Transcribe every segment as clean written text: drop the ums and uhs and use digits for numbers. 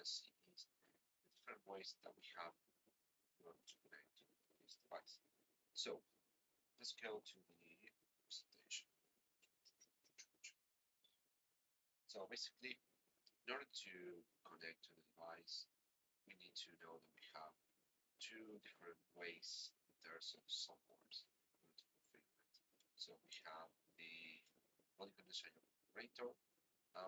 see is the different ways that we have in order to connect to this device. So let's go to the presentation. So basically, in order to connect to the device, we need to know that we have two different ways in terms of softwares in order to configure it. So we have the Modicon EdgeIO Configurator.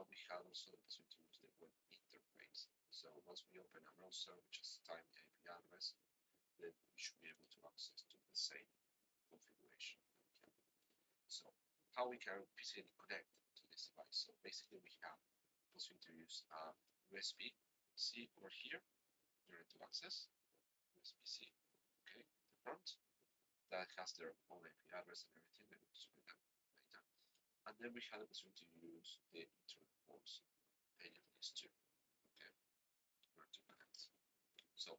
We have also the possibility to use the web interface. So once we open a browser, we just type the IP address, then we should be able to access to the same configuration. So how we can physically connect to this device. So basically we have the possibility to use USB-C over here in order to access USB-C, okay, the front that has their own IP address and everything. Let me just put that later. And then we have the possibility to use the Ethernet ports, any of these two, okay, in order to connect. So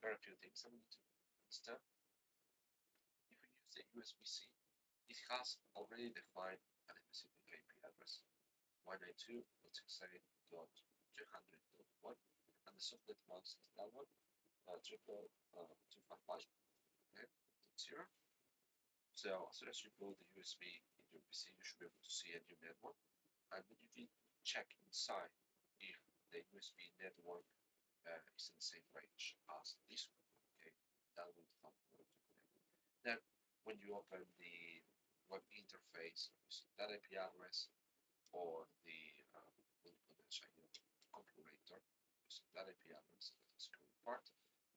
there are a few things I need to understand. If we use the USB-C, it has already defined a specific IP address, 192.168.200.1, and the subnet mask is that one, 255, okay, 0. So as soon as you put the USB in your PC, you should be able to see a new network, and then you can check inside if the USB network is in the same range as this one, okay, that will help you to connect. Then when you open the web interface using that IP address or the Modicon EdgeIO Configurator using that IP address, that's the security part,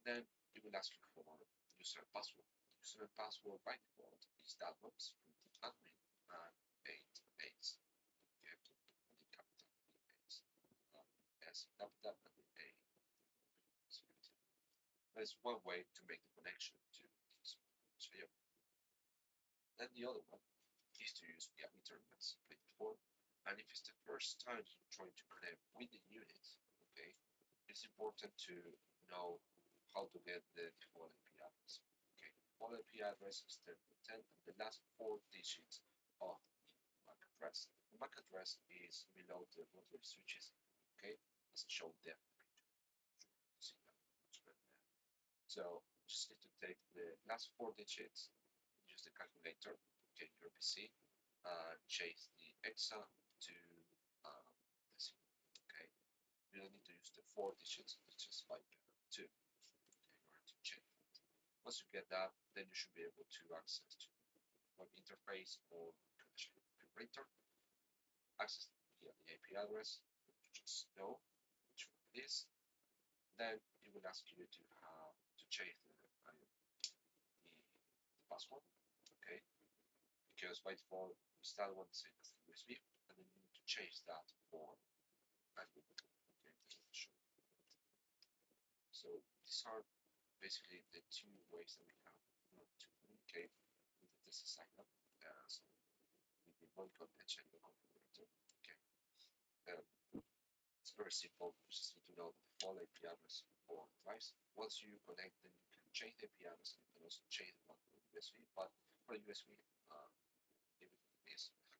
then it will ask you for user and password. User and password by default is that one, security admin and 8 okay, and the capital E8, S capital and the A security. That's one way to make the connection to this EdgeIO. Then the other one is to use via Ethernet, as played before. And if it's the first time you're trying to connect with the unit, okay, it's important to know how to get the default IP address. Okay, default IP address is 10 and the last 4 digits of the MAC address. The MAC address is below the router switches, okay, as shown there. See that much better there. So just need to take the last 4 digits, use the calculator, get your PC, change the hexa to decimal. Okay, you don't need to use the 4 digits, it's just 5 2, okay, in order to change that. Once you get that, then you should be able to access to web interface or configurator, access via the IP address, you just know which one it is. Then it will ask you to change the password, okay, because by default it's that one set as USB, and then you need to change that for admin, okay, so these are basically the 2 ways that we have to communicate with the signup, so with the Modicon EdgeIO Configurator, okay. It's very simple. You just need to know the default IP address for the device. Once you connect, then you can change the IP address. You can also change the one for USB. But for USB, leave it is okay.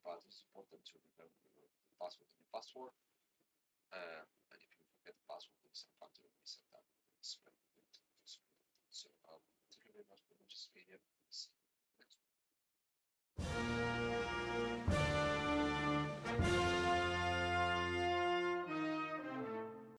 But it's important to remember the password and the password. And if you forget the password, then some factor will reset that. So thank you very much for watching this video. See you.